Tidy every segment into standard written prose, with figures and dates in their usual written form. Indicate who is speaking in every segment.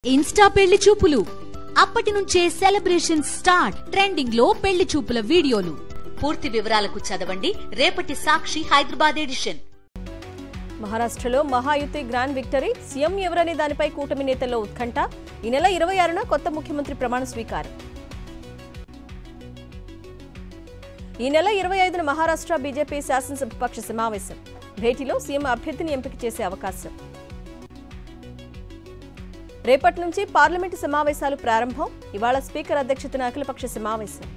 Speaker 1: Insta పెళ్లి చూపులు అప్పటి నుంచే సెలబ్రేషన్ స్టార్ట్. ట్రెండింగ్ లో పెళ్లి చూపుల వీడియోలు. పూర్తి వివరాలకు చదవండి రేపటి సాక్షి హైదరాబాద్ ఎడిషన్.
Speaker 2: మహారాష్ట్రలో మహాయుతి గ్రాండ్ విక్టరీ. సీఎం ఎవరనే దానిపై కూటమి నేతల్లో ఉత్కంఠ. ఈ నెల 26న కొత్త ముఖ్యమంత్రి ప్రమాణ స్వీకారం. ఈ నెల 25న మహారాష్ట్ర బీజేపీ శాసనసభాపక్ష సమావేశం. భేటీలో సీఎం అభ్యర్థిని ఎంపిక చేసే అవకాశం. రేపటి నుంచి పార్లమెంటు సమావేశాలు ప్రారంభం. ఇవాళ స్పీకర్ అధ్యక్షతన అఖిలపక్ష సమావేశం.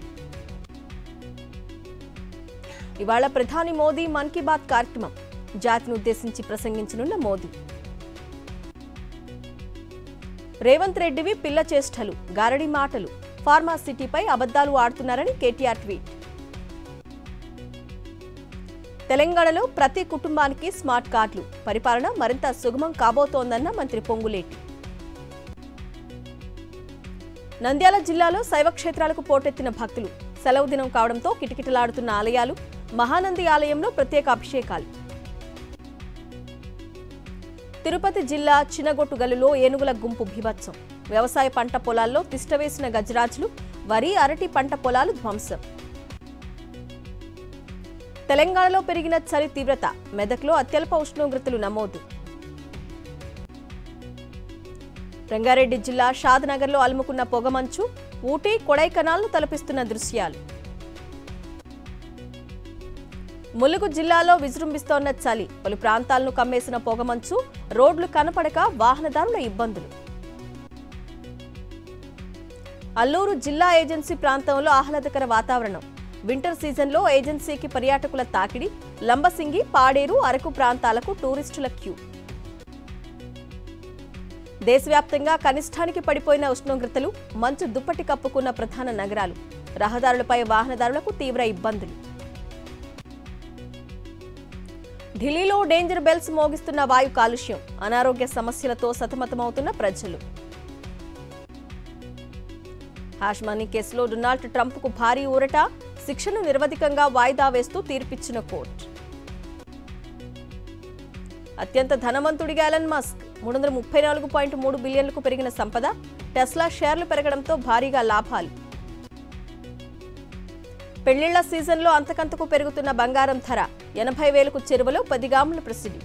Speaker 2: ఇవాళ ప్రధాని మోదీ మన్ కీ బాత్ కార్యక్రమం. జాతిని ఉద్దేశించి ప్రసంగించనున్న మోదీ. రేవంత్ రెడ్డివి పిల్ల చేష్టలు, గారడి మాటలు. ఫార్మా సిటీపై అబద్దాలు ఆడుతున్నారని కేటీఆర్ ట్వీట్. తెలంగాణలో ప్రతి కుటుంబానికి స్మార్ట్ కార్డులు. పరిపాలన మరింత సుగమం కాబోతోందన్న మంత్రి పొంగులేటి. నంద్యాల జిల్లాలో శైవ క్షేత్రాలకు పోటెత్తిన భక్తులు. సెలవు దినం కావడంతో కిటకిటలాడుతున్న ఆలయాలు. మహానంది ఆలయంలో ప్రత్యేక అభిషేకాలు. తిరుపతి జిల్లా చినగొట్టుగల్లులో ఏనుగుల గుంపు బీభత్సం. వ్యవసాయ పంట పొలాల్లో తిష్టవేసిన గజరాజులు. వరి, అరటి పంట పొలాలు ధ్వంసం. తెలంగాణలో పెరిగిన చలి తీవ్రత. మెదక్లో అత్యల్ప ఉష్ణోగ్రతలు నమోదు. రంగారెడ్డి జిల్లా షాద్నగర్లో అలుముకున్న పొగమంచు. ఊటీ, కొడైకెనాల్ను తలపిస్తున్న దృశ్యాలు. ములుగు జిల్లాలో విజృంభిస్తోన్న చలి. పలు ప్రాంతాలను కమ్మేసిన పొగమంచు. రోడ్లు కనపడక వాహనదారుల ఇబ్బందులు. అల్లూరు జిల్లా ఏజెన్సీ ప్రాంతంలో ఆహ్లాదకర వాతావరణం. వింటర్ సీజన్లో ఏజెన్సీకి పర్యాటకుల తాకిడి. లంబసింగి, పాడేరు, అరకు ప్రాంతాలకు టూరిస్టుల క్యూ. దేశవ్యాప్తంగా కనిష్టానికి పడిపోయిన ఉష్ణోగ్రతలు. మంచు దుప్పటి కప్పుకున్న ప్రధాన నగరాలు. రహదారులపై వాహనదారులకు తీవ్ర ఇబ్బందులు. ఢిల్లీలో డేంజర్ బెల్స్ మోగిస్తున్న వాయు కాలుష్యం. అనారోగ్య సమస్యలతో సతమతమవుతున్న ప్రజలు. హ్యాష్ మనీ కేసులో డొనాల్డ్ ట్రంప్కు భారీ ఊరట. శిక్షను నిరవధికంగా వాయిదా వేస్తూ తీర్పిచ్చిన కోర్టు. అత్యంత ధనవంతుడిగా ఎలన్ మస్క్. 334.3 బిలియన్లకు పెరిగిన సంపద. టెస్లా షేర్లు పెరగడంతో భారీగా లాభాలు. పెళ్లిళ్ల సీజన్లో అంతకంతకు పెరుగుతున్న బంగారం ధర. 80,000కు చేరువలో 10 గ్రాముల ప్రసిద్ధి.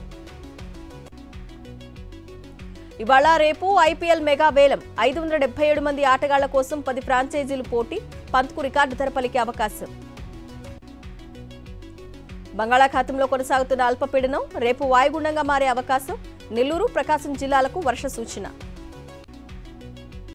Speaker 2: ఇవాళ రేపు ఐపీఎల్ మెగా వేలం. 577 మంది ఆటగాళ్ల కోసం 10 ఫ్రాంచైజీలు పోటీ. పంత్కు రికార్డు ధర పలికే అవకాశం. బంగాళాఖాతంలో కొనసాగుతున్న అల్పపీడనం రేపు వాయుగుండంగా మారే అవకాశం. నెల్లూరు, ప్రకాశం జిల్లాలకు వర్ష సూచన.